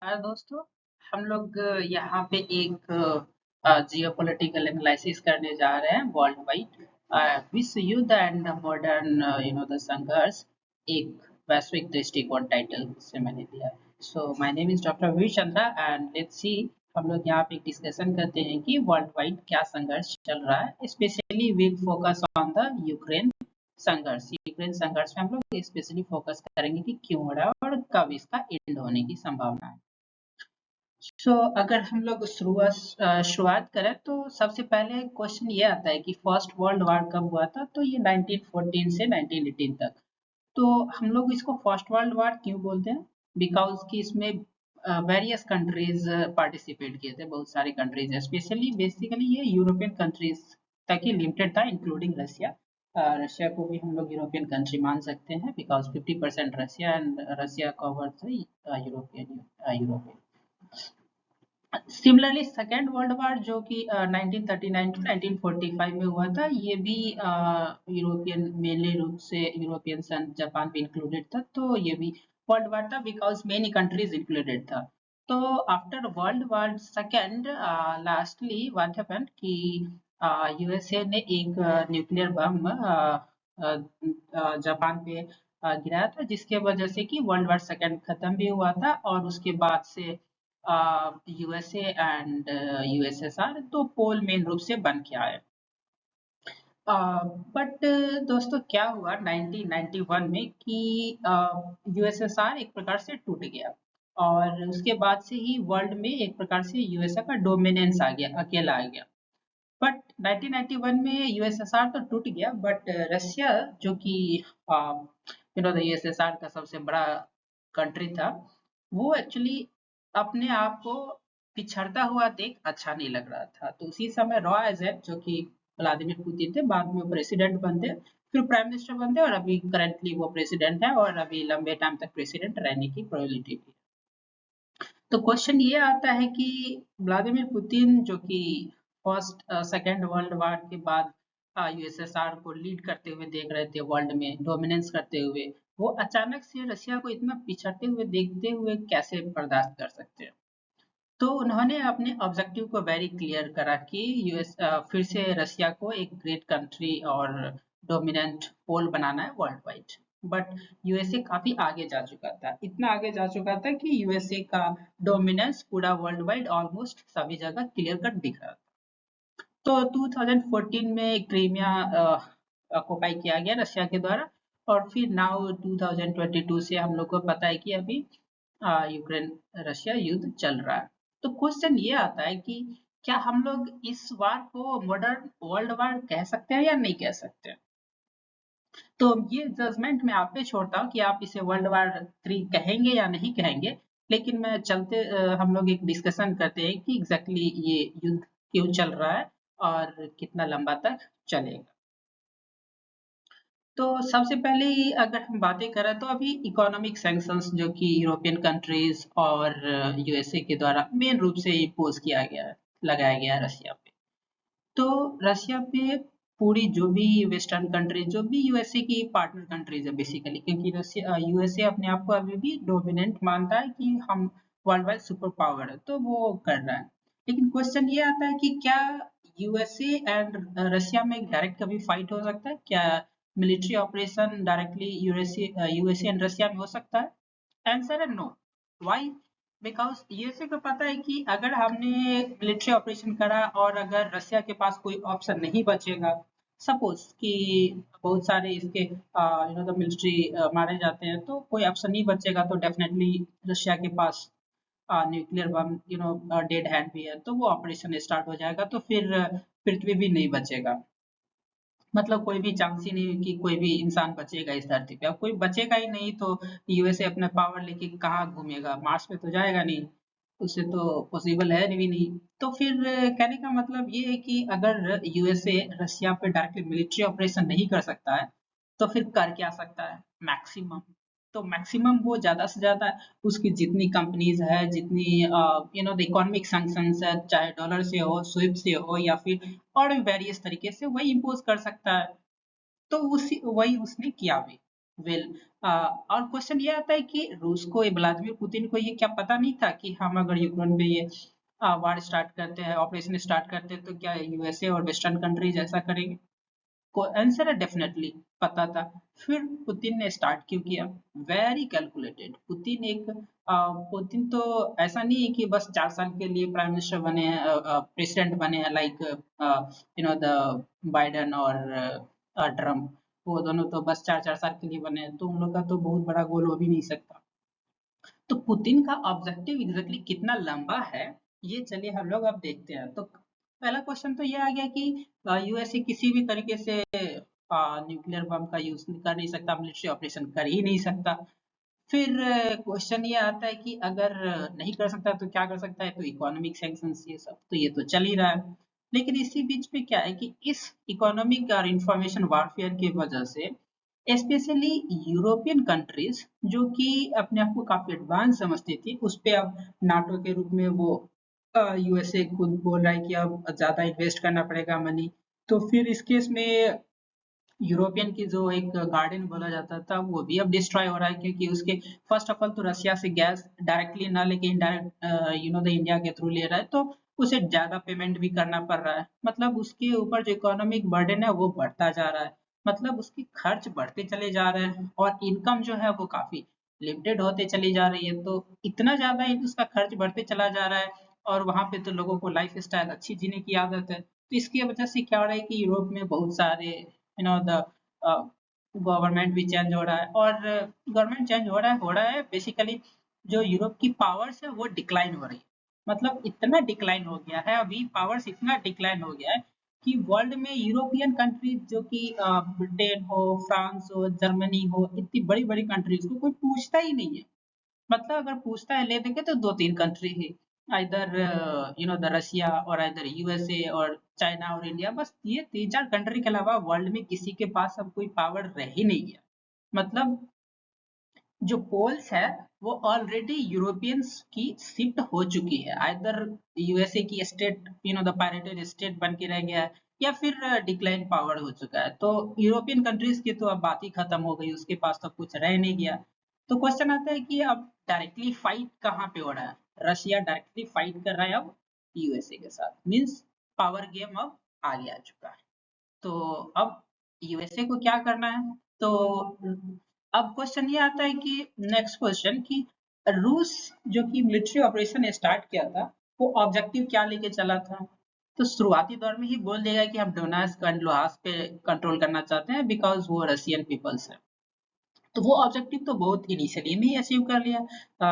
दोस्तों, हम लोग यहाँ पे एक जियोपॉलिटिकल एनालिसिस करने जा रहे हैं वर्ल्ड वाइड विश्व युद्ध एंड मॉडर्न द संघर्ष, एक वैश्विक दृष्टिकोण टाइटल से मैंने दिया। So my name is doctor V Chandra and let's see. हम लोग यहाँ पे डिस्कशन करते हैं कि वर्ल्ड वाइड क्या संघर्ष चल रहा है। Specially will focus on the Ukraine संघर्ष। यूक्रेन संघर्ष में हम लोग स्पेशली फोकस करेंगे कि क्यों हो रहा है और कब इसका एंड होने की संभावना है। अगर हम लोग शुरुआत करें तो सबसे पहले क्वेश्चन ये आता है कि फर्स्ट वर्ल्ड वार कब हुआ था। तो ये 1914 से 1918 तक। तो हम लोग इसको फर्स्ट वर्ल्ड वार क्यों बोलते हैं? बिकॉज कि इसमें वेरियस कंट्रीज पार्टिसिपेट किए थे, बहुत सारे कंट्रीज, स्पेशली बेसिकली ये यूरोपियन कंट्रीज तक ही लिमिटेड था, इंक्लूडिंग रशिया। रशिया को भी हम लोग यूरोपियन कंट्री मान सकते हैं because 50% Russia and Russia covers European. Similarly second world war जो कि 1939 टू 1945 में हुआ था, ये भी यूरोपियन मेनली रूप से यूरोपियन सन, जापान भी इंक्लूडेड था। तो ये भी वर्ल्ड वार था बिकॉज मेनी कंट्रीज इंक्लूडेड था। तो after world war second lastly what happened कि यूएसए ने एक न्यूक्लियर बम जापान पे गिराया था, जिसके वजह से कि वर्ल्ड वार सेकेंड खत्म भी हुआ था और उसके बाद से यूएसए एंड यूएसएसआर तो पोल मेन रूप से बन के आए। बट दोस्तों क्या हुआ 1991 में कि यूएसएसआर एक प्रकार से टूट गया और उसके बाद से ही वर्ल्ड में एक प्रकार से यूएसए का डोमिनेंस आ गया, अकेला आ गया। बट 1991 में यूएसएसआर तो टूट गया, बट रशिया जो कि यूएसएसआर का सबसे बड़ा कंट्री था, वो एक्चुअली अपने आप को पिछड़ता हुआ देख अच्छा नहीं लग रहा था। तो उसी समय रॉ एजेप जो कि व्लादिमीर पुतिन थे, बाद में वो प्रेसिडेंट बनते, फिर प्राइम मिनिस्टर बनते और अभी करेंटली वो प्रेसिडेंट है और अभी लंबे टाइम तक प्रेसिडेंट रहने की प्रोबेबिलिटी भी है। तो क्वेश्चन ये आता है कि व्लादिमीर पुतिन जो कि फर्स्ट सेकेंड वर्ल्ड वार के बाद यूएसएसआर को लीड करते हुए देख रहे थे, वर्ल्ड में डोमिनेंस करते हुए, वो अचानक से रशिया को इतना पिछड़ते हुए देखते हुए कैसे बर्दाश्त कर सकते हैं? तो उन्होंने अपने ऑब्जेक्टिव को वेरी क्लियर करा कि फिर से रशिया को एक ग्रेट कंट्री और डोमिनेंट पोल बनाना है वर्ल्ड वाइड। बट यूएसए काफी आगे जा चुका था, इतना आगे जा चुका था कि यूएसए का डोमिनेंस पूरा वर्ल्ड वाइड ऑलमोस्ट सभी जगह क्लियर कट दिख रहा था। तो 2014 में क्रीमिया ऑक्युपाई किया गया रशिया के द्वारा और फिर नाउ 2022 से हम लोग को पता है कि अभी यूक्रेन रशिया युद्ध चल रहा है। तो क्वेश्चन ये आता है कि क्या हम लोग इस वार को मॉडर्न वर्ल्ड वार कह सकते हैं या नहीं कह सकते? तो ये जजमेंट मैं आप पे छोड़ता हूँ कि आप इसे वर्ल्ड वार 3 कहेंगे या नहीं कहेंगे। लेकिन मैं चलते हम लोग एक डिस्कशन करते हैं कि एग्जैक्टली ये युद्ध क्यों चल रहा है और कितना लंबा तक चलेगा। तो सबसे पहले अगर हम बातें करें तो अभी इकोनॉमिक सैंक्शंस जो कि यूरोपियन कंट्रीज और यूएसए के द्वारा मेन रूप से इम्पोज किया गया है, लगाया गया है रशिया पे। तो रशिया पे पूरी जो भी वेस्टर्न कंट्रीज, जो भी यूएसए की पार्टनर कंट्रीज है बेसिकली, क्योंकि रशिया यूएसए अपने आप को अभी भी डोमिनेंट मानता है कि हम वर्ल्ड वाइड सुपर पावर है, तो वो कर रहा है। लेकिन क्वेश्चन ये आता है कि क्या यूएसए एंड रशिया में डायरेक्ट कभी फाइट हो सकता है? क्या military operation directly USA and Russia में हो सकता है? आंसर है नो। व्हाई? बिकॉज यूएसए को पता है कि अगर हमने मिलिट्री ऑपरेशन करा और अगर रशिया के पास कोई ऑप्शन नहीं बचेगा, सपोज कि बहुत सारे इसके तो मिलिट्री मारे जाते हैं, तो कोई ऑप्शन नहीं बचेगा, तो डेफिनेटली रशिया के पास न्यूक्लियर बम डेड हैंड भी है, तो वो ऑपरेशन स्टार्ट हो जाएगा। तो फिर पृथ्वी भी नहीं बचेगा, मतलब कोई भी चांस ही नहीं कि कोई भी इंसान बचेगा इस धरती पे। अब कोई बचेगा ही नहीं तो यूएसए अपना पावर लेके कहाँ घूमेगा? मार्स पे तो जाएगा नहीं, उससे तो पॉसिबल है भी नहीं। तो फिर कहने का मतलब ये है कि अगर यूएसए रशिया पे डायरेक्टली मिलिट्री ऑपरेशन नहीं कर सकता है, तो फिर कर क्या सकता है? मैक्सिमम। तो मैक्सिमम वो ज्यादा से ज्यादा उसकी जितनी कंपनीज है, जितनी द इकोनॉमिक सैंक्शंस है, चाहे डॉलर से हो, स्विफ्ट से हो, या फिर और भी वेरियस तरीके से वही इम्पोज कर सकता है। तो उसी वही उसने किया भी। वेल और क्वेश्चन ये आता है कि रूस को, व्लादिमीर पुतिन को ये क्या पता नहीं था कि हम अगर यूक्रेन में ये वार स्टार्ट करते हैं, ऑपरेशन स्टार्ट करते हैं, तो क्या यूएसए और वेस्टर्न कंट्रीज ऐसा करेंगे? को आंसर है डेफिनेटली पता था। फिर पुतिन ने स्टार्ट क्यों किया? Very calculated. पुतिन तो ऐसा नहीं है कि बस 4 साल के लिए प्राइम मिनिस्टर बने हैं, प्रेसिडेंट बने हैं, लाइक द बाइडेन और ट्रम्प। वो दोनों तो बस 4 4 साल के लिए बने हैं, तो उन लोग का तो बहुत बड़ा गोल हो भी नहीं सकता। तो पुतिन का ऑब्जेक्टिव एग्जैक्टली कितना लंबा है, ये चलिए हम लोग अब देखते हैं। तो पहला क्वेश्चन तो ये आ गया कि यूएसए किसी भी तरीके से न्यूक्लियर बम का यूज कर नहीं सकता, मिलिट्री ऑपरेशन कर ही नहीं सकता। फिर क्वेश्चन ये आता है कि अगर नहीं कर सकता तो क्या कर सकता है? तो इकोनॉमिक सैंक्शंस, ये सब तो ये तो चल ही रहा है। लेकिन इसी बीच में क्या है कि इस इकोनॉमिक और इंफॉर्मेशन वॉरफेयर की वजह से स्पेशली यूरोपियन कंट्रीज, जो कि अपने आप को काफी एडवांस समझती थी, उस पे अब नाटो के रूप में वो यूएसए खुद बोल रहा है कि अब ज्यादा इन्वेस्ट करना पड़ेगा मनी। तो फिर इस केस में यूरोपियन की जो एक गार्डन बोला जाता था, वो भी अब डिस्ट्रॉय हो रहा है, क्योंकि उसके फर्स्ट ऑफ ऑल तो रशिया से गैस डायरेक्टली ना लेके इनडायरेक्ट द इंडिया के थ्रू ले रहा है, तो उसे ज्यादा पेमेंट भी करना पड़ रहा है। मतलब उसके ऊपर जो इकोनॉमिक बर्डन है वो बढ़ता जा रहा है। मतलब उसकी खर्च बढ़ते चले जा रहे हैं और इनकम जो है वो काफी लिमिटेड होते चली जा रही है। तो इतना ज्यादा उसका खर्च बढ़ते चला जा रहा है, और वहां पे तो लोगों को लाइफ स्टाइल अच्छी जीने की आदत है। तो इसकी वजह से क्या हो रहा है कि यूरोप में बहुत सारे द गवर्नमेंट भी चेंज हो रहा है, और गवर्नमेंट चेंज हो रहा है बेसिकली जो यूरोप की पावर्स है वो डिक्लाइन हो रही है। मतलब इतना डिक्लाइन हो गया है अभी, पावर्स इतना डिक्लाइन हो गया है कि वर्ल्ड में यूरोपियन कंट्रीज, जो कि ब्रिटेन हो, फ्रांस हो, जर्मनी हो, इतनी बड़ी बड़ी कंट्रीज को कोई पूछता ही नहीं है। मतलब अगर पूछता है ले देंगे तो 2 3 country he, either the Russia और आइदर यूएसए और चाइना और इंडिया, बस ये 3 4 कंट्री के अलावा वर्ल्ड में किसी के पास अब कोई पावर रह ही नहीं गया। मतलब जो पोल्स है वो ऑलरेडी यूरोपियंस की शिफ्ट हो चुकी है, आइदर यूएसए की स्टेट, द पायरेटेड स्टेट बन के रह गया है, या फिर डिक्लाइन पावर हो चुका है। तो यूरोपियन कंट्रीज की तो अब बात ही खत्म हो गई, उसके पास तो कुछ रह नहीं गया। तो क्वेश्चन आता है कि अब डायरेक्टली फाइट कहाँ पे हो रहा है? रशिया डायरेक्टली फाइट कर रहा है अब यूएसए के साथ, मीन्स पावर गेम अब आगे आ चुका है। तो अब यूएसए को क्या करना है? तो अब क्वेश्चन ये आता है कि नेक्स्ट क्वेश्चन कि रूस जो कि मिलिट्री ऑपरेशन स्टार्ट किया था, वो ऑब्जेक्टिव क्या लेके चला था? तो शुरुआती दौर में ही बोल देगा कि हम डोनेट्स्क एंड लुहांस्क पे कंट्रोल करना चाहते हैं, बिकॉज वो रशियन पीपल्स है। तो वो ऑब्जेक्टिव तो बहुत इनिशियली में ही अचीव कर लिया,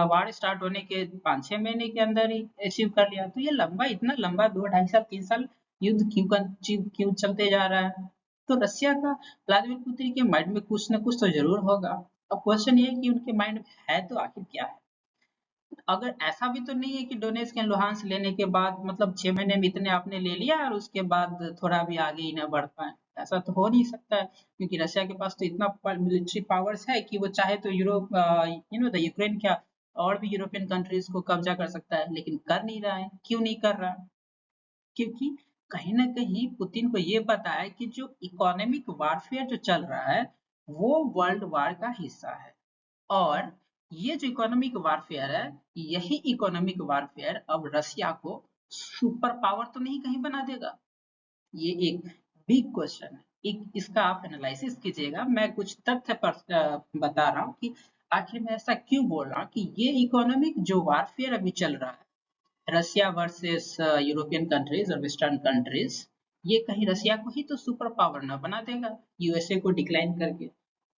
वार स्टार्ट होने के 5 6 महीने के अंदर ही अचीव कर लिया। तो ये लंबा, इतना लंबा 2 2.5 साल 3 साल युद्ध क्यों चलते जा रहा है? तो रशिया का, व्लादिमीर पुतिन के माइंड में कुछ ना कुछ तो जरूर होगा। अब क्वेश्चन ये है कि उनके माइंड में है तो आखिर क्या है? अगर ऐसा भी तो नहीं है कि डोनेट्स्क एंड लुहांस्क लेने के बाद मतलब 6 महीने में इतने आपने ले लिया और उसके बाद थोड़ा भी आगे ही ना बढ़ पाए। ऐसा तो हो नहीं सकता है, क्योंकि रशिया के पास तो इतना मिलिट्री पावर्स है कि वो चाहे तो यूरोप, द यूक्रेन क्या, और भी यूरोपियन कंट्रीज को कब्जा कर सकता है, लेकिन कर नहीं रहा है। क्यों नहीं कर रहा? क्योंकि कहीं ना कहीं पुतिन को ये पता है कि जो इकोनॉमिक वारफेयर जो चल रहा है वो वर्ल्ड वार का हिस्सा है। और ये जो इकोनॉमिक वारफेयर है, यही इकोनॉमिक वारफेयर अब रशिया को सुपर पावर तो नहीं कहीं बना देगा? ये एक बिग क्वेश्चन है। एक इसका आप एनालिसिस कीजिएगा। मैं कुछ तथ्य पर बता रहा हूँ कि आखिर मैं ऐसा क्यों बोल रहा हूँ कि ये इकोनॉमिक जो वारफेयर अभी चल रहा है, रशिया वर्सेस यूरोपियन कंट्रीज और वेस्टर्न कंट्रीज, ये कहीं रशिया को ही तो सुपर पावर न बना देगा यूएसए को डिक्लाइन करके?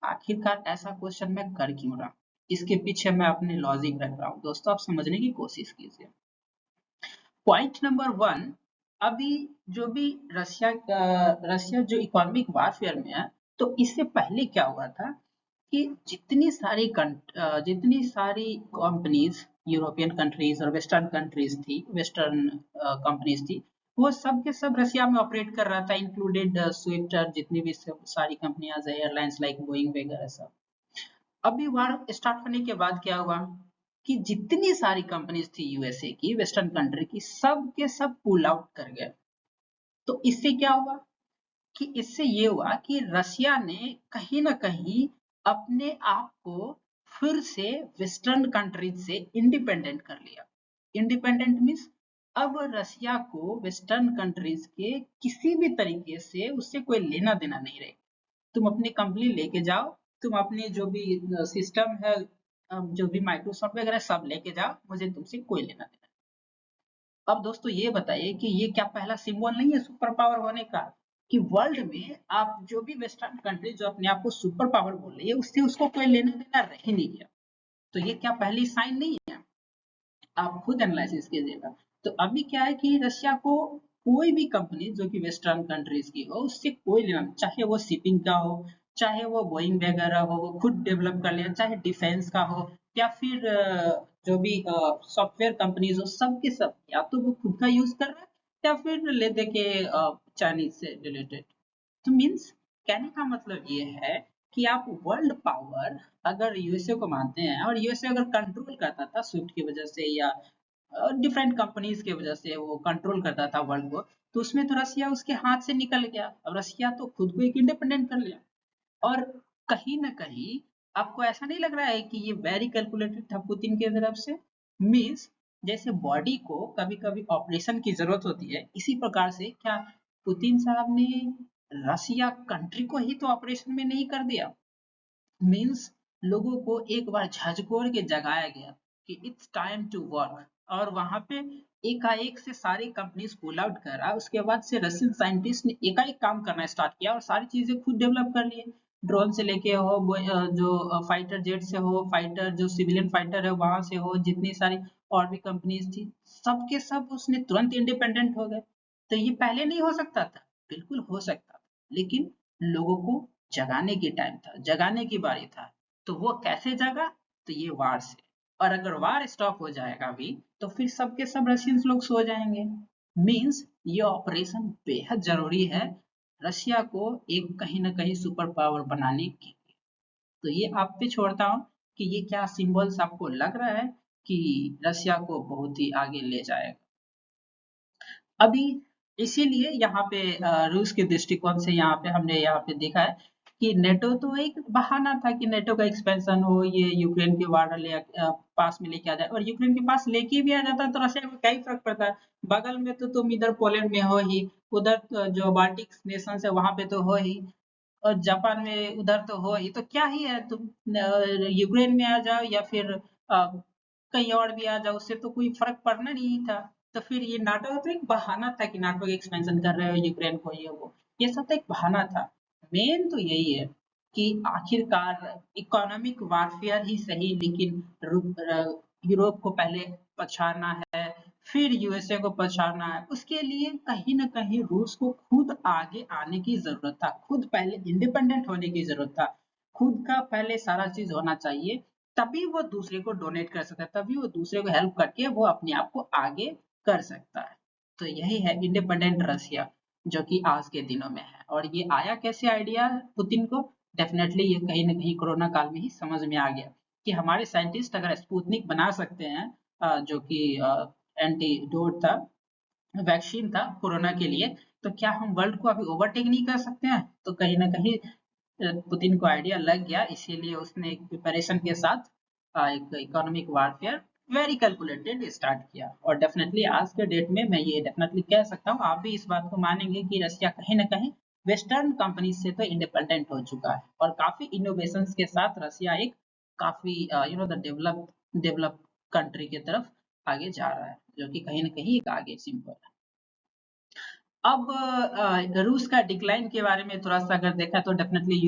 आखिरकार ऐसा क्वेश्चन मैं कर क्यों रहा हूं? इसके पीछे मैं अपने लॉजिक रख रहा हूँ। दोस्तों, आप समझने की कोशिश कीजिए। पॉइंट नंबर 1, अभी जो भी रशिया जो इकोनॉमिक वारफेयर में है, तो इससे पहले क्या हुआ था कि जितनी सारी कंपनीज, यूरोपियन कंट्रीज और वेस्टर्न कंट्रीज थी, वेस्टर्न कंपनीज थी, वो सब के सब रशिया में ऑपरेट कर रहा था, इंक्लूडेड स्विफ्ट और जितनी भी सारी कंपनियां, एयरलाइंस लाइक बोइंग वगैरह सब। अभी वार स्टार्ट होने के बाद क्या हुआ कि जितनी सारी कंपनीज थी यूएसए की, वेस्टर्न कंट्री की, सब के सब पुल आउट कर गए। तो इससे क्या हुआ कि इससे ये हुआ कि रशिया ने कहीं ना कहीं अपने आप को फिर से वेस्टर्न कंट्रीज से इंडिपेंडेंट कर लिया। इंडिपेंडेंट मीन्स अब रसिया को वेस्टर्न कंट्रीज के किसी भी तरीके से उससे कोई लेना देना नहीं रहे। तुम अपनी कंपनी लेके जाओ, तुम अपने जो भी सिस्टम है, जो भी माइक्रोसॉफ्ट वगैरह सब लेके जाओ, मुझे तुमसे कोई लेना देना नहीं। अब दोस्तों ये बताइए कि ये क्या पहला सिंबल नहीं है सुपर पावर होने का, कि वर्ल्ड में आप जो भी वेस्टर्न कंट्री जो अपने आप को सुपर पावर बोल रही है, उससे उसको कोई लेना देना रह ही नहीं गया। तो ये क्या पहली साइन नहीं है? आप खुद एनालिसिस कीजिएगा। तो अभी क्या है कि रशिया को कोई भी कंपनी जो कि वेस्टर्न कंट्रीज की हो उससे कोई लेना, चाहे वो शिपिंग का हो, चाहे वो बोइंग वगैरह हो, वो खुद डेवलप कर ले, चाहे डिफेंस का हो, या फिर जो भी सॉफ्टवेयर कंपनीज हो, सब के सब या तो वो खुद का यूज कर रहा है या फिर ले दे के चाइनीज से रिलेटेड। तो मीन्स कहने का मतलब ये है कि आप वर्ल्ड पावर अगर यूएसए को मानते हैं, और यूएसए अगर कंट्रोल करता था स्विफ्ट की वजह से या डिफरेंट कंपनीज की वजह से वो कंट्रोल करता था वर्ल्ड को, तो उसमें तो रसिया उसके हाथ से निकल गया। अब रसिया तो खुद को एक इंडिपेंडेंट कर लिया। और कहीं ना कहीं आपको ऐसा नहीं लग रहा है कि ये वेरी कैलकुलेटेड था पुतिन की तरफ से? मीन्स जैसे बॉडी को कभी कभी ऑपरेशन की जरूरत होती है, इसी प्रकार से क्या पुतिन साहब ने रसिया कंट्री को ही तो ऑपरेशन में नहीं कर दिया? मीन्स लोगों को एक बार झकझोर के जगाया गया कि इट्स टाइम टू वर्क, और वहां पे एकाएक से सारी कंपनीज पुल आउट करा। उसके बाद से रशियन साइंटिस्ट ने एकाएक काम करना स्टार्ट किया और सारी चीजें खुद डेवलप कर लिए। ड्रोन से लेके हो, जो फाइटर जेट से हो, फाइटर जो सिविलियन फाइटर है वहां से हो, जितनी सारी और भी कंपनीज थी, सबके सब उसने तुरंत इंडिपेंडेंट हो गए। तो ये पहले नहीं हो सकता था? बिल्कुल हो सकता था, लेकिन लोगों को जगाने की टाइम था, जगाने की बारी था। तो वो कैसे जगा? तो ये वार से। और अगर वार स्टॉप हो जाएगा अभी, तो फिर सबके सब रशियंस लोग सो जाएंगे। मीन्स ये ऑपरेशन बेहद जरूरी है रशिया को एक कहीं ना कहीं सुपर पावर बनाने के लिए। तो ये आप पे छोड़ता हूँ कि ये क्या सिंबल्स आपको लग रहा है कि रशिया को बहुत ही आगे ले जाएगा अभी। इसीलिए यहाँ पे रूस के दृष्टिकोण से यहाँ पे हमने यहाँ पे देखा है कि नेटो तो एक बहाना था कि नेटो का एक्सपेंशन हो, ये यूक्रेन के वार ले पास में लेके आ जाए, और यूक्रेन के पास लेके भी आ जाता तो रशिया को क्या ही फर्क पड़ता है? बगल में तो तुम इधर पोलैंड में हो ही, उधर तो जो बाल्टिक नेशन है वहां पे तो हो ही, और जापान में उधर तो हो ही, तो क्या ही है, तुम यूक्रेन में आ जाओ या फिर कहीं और भी आ जाओ, उससे तो कोई फर्क पड़ना नहीं था। तो फिर ये नाटो तो एक बहाना था कि नाटो का एक्सपेंशन कर रहे हो यूक्रेन को, ये वो, ये सब तो एक बहाना था। मेन तो यही है कि आखिरकार इकोनॉमिक वारफेयर ही सही, लेकिन यूरोप को पहले पछाड़ना है, फिर यूएसए को पछाड़ना है। उसके लिए कहीं ना कहीं रूस को खुद आगे आने की जरूरत था, खुद पहले इंडिपेंडेंट होने की जरूरत था, खुद का पहले सारा चीज होना चाहिए, तभी वो दूसरे को डोनेट कर सकता है, तभी वो दूसरे को हेल्प करके वो अपने आप को आगे कर सकता है। तो यही है इंडिपेंडेंट रशिया, जो कि आज के दिनों में है। और ये आया कैसे आइडिया पुतिन को? डेफिनेटली ये कहीं ना कहीं कोरोना काल में ही समझ में आ गया कि हमारे साइंटिस्ट अगर स्पुतनिक बना सकते हैं, जो कि एंटीडोट था, वैक्सीन था कोरोना के लिए, तो क्या हम वर्ल्ड को अभी ओवरटेक नहीं कर सकते हैं? तो कहीं ना कहीं पुतिन को आइडिया लग गया, इसीलिए उसने एक प्रिपरेशन के साथ एक economic warfare very calculated start किया। और डेफिनेटली आज के डेट में मैं ये डेफिनेटली कह सकता हूँ, आप भी इस बात को मानेंगे कि रशिया कहीं ना कहीं वेस्टर्न कंपनी से तो इंडिपेंडेंट हो चुका है, और काफी इनोवेशन के साथ रशिया एक काफी द डेवलप कंट्री की तरफ आगे जा रहा है, जो कि कहीं ना कहीं एक आगे सिंपल है। अब रूस का डिक्लाइन के बारे में थोड़ा सा अगर देखा तो डेफिनेटली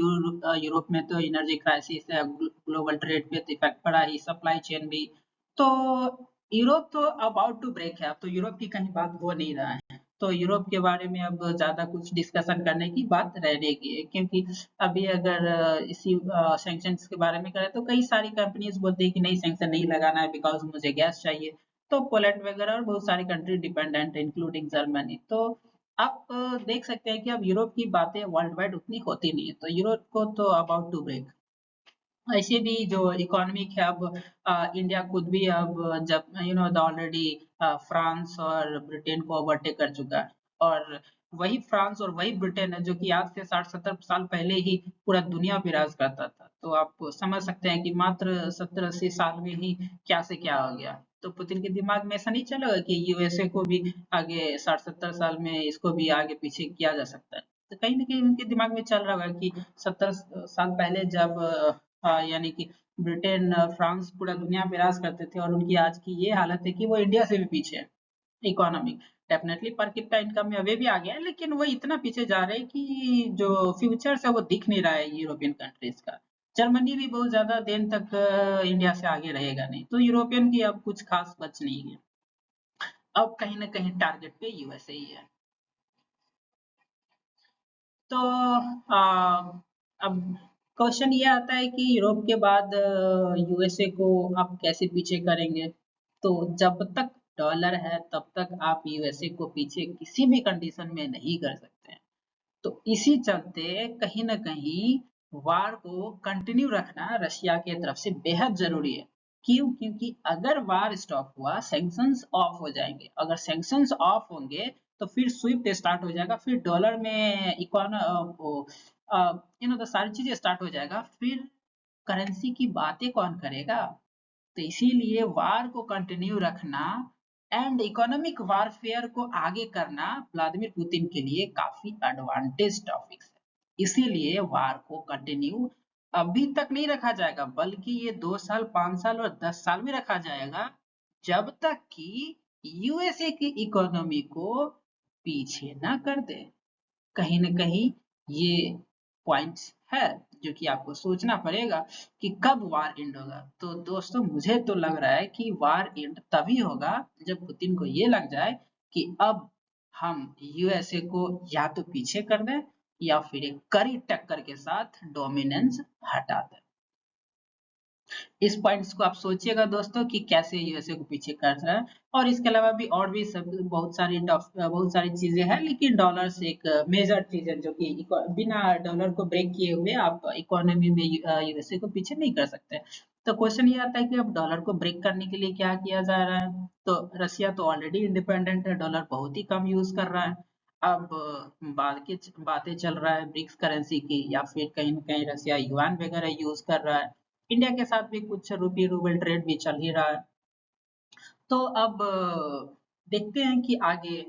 यूरोप में तो एनर्जी क्राइसिस है, ग्लोबल ट्रेड पे तो इफेक्ट पड़ा ही, सप्लाई चेन भी। तो यूरोप तो अबाउट टू ब्रेक है, अब तो यूरोप की कहीं बात हो नहीं रहा है। तो यूरोप के बारे में अब ज्यादा कुछ डिस्कशन करने की बात रहने की है, क्योंकि अभी अगर इसी सैंक्शंस के बारे में करें तो कई सारी कंपनीज बोलती है कि नहीं, सैंक्शन नहीं लगाना है बिकॉज मुझे गैस चाहिए। तो पोलैंड वगैरह और बहुत सारी कंट्री डिपेंडेंट है, इंक्लूडिंग जर्मनी। तो आप देख सकते हैं कि अब यूरोप की बातें वर्ल्ड वाइड उतनी होती नहीं है, तो यूरोप को तो अबाउट टू ब्रेक। ऐसे भी जो इकोनॉमिक है, अब इंडिया खुद भी अब जब ऑलरेडी फ्रांस और ब्रिटेन को ओवरटेक कर चुका है, और वही फ्रांस और वही ब्रिटेन है जो कि आज से 60-70 साल पहले ही पूरा दुनिया पे राज करता था। तो आप समझ सकते हैं कि मात्र 70-80 साल में ही क्या से क्या हो गया। तो पुतिन के दिमाग में ऐसा नहीं चलेगा कि यूएसए को भी आगे 60-70 साल में इसको भी आगे पीछे किया जा सकता है। तो कहीं न कहीं उनके दिमाग में चल रहा होगा कि 70 साल पहले जब यानी कि ब्रिटेन, फ्रांस पूरा दुनिया पे राज करते थे और उनकी आज की ये हालत है कि वो इंडिया से भी पीछे है economy. Definitely per capita income में अभी भी आ गया है, लेकिन वो इतना पीछे जा रहे हैं कि जो फ्यूचर्स है वो दिख नहीं रहा है यूरोपियन कंट्रीज का। जर्मनी भी बहुत ज्यादा दिन तक इंडिया से आगे रहेगा नहीं, तो यूरोपियन की अब कुछ खास बच नहीं है। अब कहीं ना कहीं टारगेट पे यूएसए ही है। तो अब क्वेश्चन ये आता है कि यूरोप के बाद यूएसए को आप कैसे पीछे करेंगे। तो जब तक डॉलर है तब तक आप यूएसए को पीछे किसी भी कंडीशन में नहीं कर सकते हैं। तो इसी चलते कहीं ना कहीं वार को कंटिन्यू रखना रशिया की तरफ से बेहद जरूरी है। क्यों? क्योंकि अगर वार स्टॉप हुआ, सैंक्शंस ऑफ हो जाएंगे। अगर सैंक्शंस ऑफ होंगे तो फिर स्विफ्ट स्टार्ट हो जाएगा, फिर डॉलर में तो सारी चीजें स्टार्ट हो जाएगा। फिर करेंसी की बातें कौन करेगा? तो इसीलिए वार को कंटिन्यू रखना एंड इकोनॉमिक वारफेयर को आगे करना व्लादिमीर पुतिन के लिए काफी एडवांटेज टॉपिक्स है। इसीलिए वार को कंटिन्यू अभी तक नहीं रखा जाएगा, बल्कि ये 2 साल, 5 साल और 10 साल में रखा जाएगा, जब तक कि यूएसए की इकोनॉमी को पीछे ना कर दे। कहीं न कहीं ये पॉइंट्स है जो कि आपको सोचना पड़ेगा कि कब वार एंड होगा। तो दोस्तों मुझे तो लग रहा है कि वार एंड तभी होगा जब पुतिन को ये लग जाए कि अब हम यूएसए को या तो पीछे कर दें या फिर एक कड़ी टक्कर के साथ डोमिनेंस हटा दें। इस पॉइंट्स को आप सोचिएगा दोस्तों कि कैसे यूएसए को पीछे कर रहा है। और इसके अलावा भी और भी सब बहुत सारी चीजें हैं, लेकिन डॉलर से एक मेजर चीज है जो कि बिना डॉलर को ब्रेक किए हुए आप इकोनॉमी में यूएसए को पीछे नहीं कर सकते। तो क्वेश्चन ये आता है कि अब डॉलर को ब्रेक करने के लिए क्या किया जा रहा है। तो रसिया तो ऑलरेडी इंडिपेंडेंट है, डॉलर बहुत ही कम यूज कर रहा है। अब बातें चल रहा है ब्रिक्स करेंसी की, या फिर कहीं ना कहीं रसिया युआन वगैरह यूज कर रहा है। इंडिया के साथ भी कुछ रूपी रूबल ट्रेड भी चल ही रहा है। तो अब देखते हैं कि आगे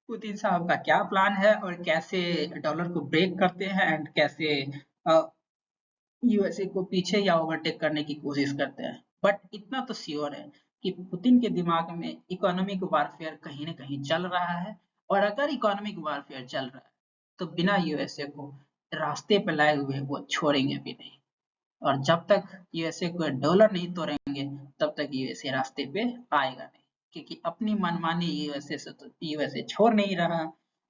पुतिन साहब का क्या प्लान है और कैसे डॉलर को ब्रेक करते हैं एंड कैसे यूएसए को पीछे या ओवरटेक करने की कोशिश करते हैं। बट इतना तो श्योर है कि पुतिन के दिमाग में इकोनॉमिक वारफेयर कहीं ना कहीं चल रहा है। और अगर इकोनॉमिक वारफेयर चल रहा है तो बिना यूएसए को रास्ते पे लाए हुए वो छोड़ेंगे भी नहीं। और जब तक यूएसए को डॉलर नहीं तोड़ेंगे तब तक यूएसए रास्ते पे आएगा नहीं, क्योंकि अपनी मनमानी यूएसए से तो यूएसए छोड़ नहीं रहा।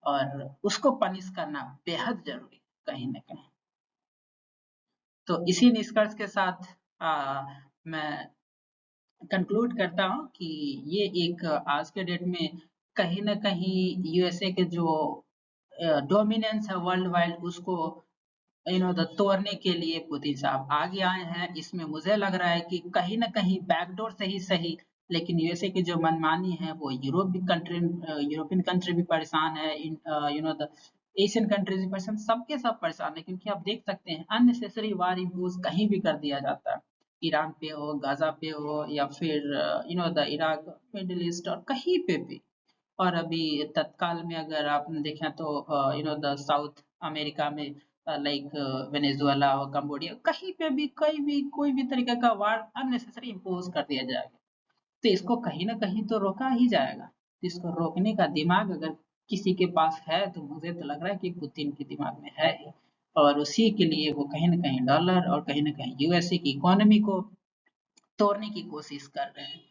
और उसको पनिश करना बेहद जरूरी कहीं ना कहीं। तो इसी निष्कर्ष के साथ मैं कंक्लूड करता हूँ कि ये एक आज के डेट में कहीं ना कहीं यूएसए के जो डोमिनेंस है वर्ल्ड वाइड, उसको तोड़ने के लिए पुतिन साहब आगे आए हैं। इसमें मुझे लग रहा है कि कहीं ना कहीं बैकडोर से ही सही, लेकिन यूएसए की जो मनमानी है वो यूरोपियन कंट्री भी परेशान है, द एशियन कंट्रीज भी परेशान, सबके सब परेशान है। क्योंकि आप देख सकते हैं अननेसेसरी वार इम्पोज कहीं भी कर दिया जाता है, ईरान पे हो, गाजा पे हो, या फिर द इराक, मिडिल ईस्ट और कहीं पे भी। और अभी तत्काल में अगर आप देखें तो द साउथ अमेरिका में लाइक वेनेजुएला और कंबोडिया, कहीं पे भी कोई भी तरीके का वार अननेसेसरी इम्पोज कर दिया जाएगा, तो इसको कहीं ना कहीं तो रोका ही जाएगा। तो इसको रोकने का दिमाग अगर किसी के पास है तो मुझे तो लग रहा है कि पुतिन के दिमाग में है ही। और उसी के लिए वो कहीं ना कहीं डॉलर और कहीं ना कहीं यूएसए की इकोनॉमी को तोड़ने की कोशिश कर रहे हैं।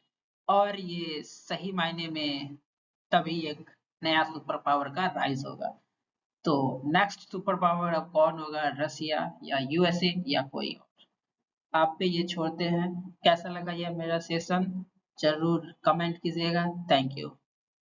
और ये सही मायने में तभी एक नया सुपर पावर का राइज होगा। तो नेक्स्ट सुपर पावर अब कौन होगा, रसिया या यूएसए या कोई और? आप पे ये छोड़ते हैं। कैसा लगा ये मेरा सेशन जरूर कमेंट कीजिएगा। Thank you.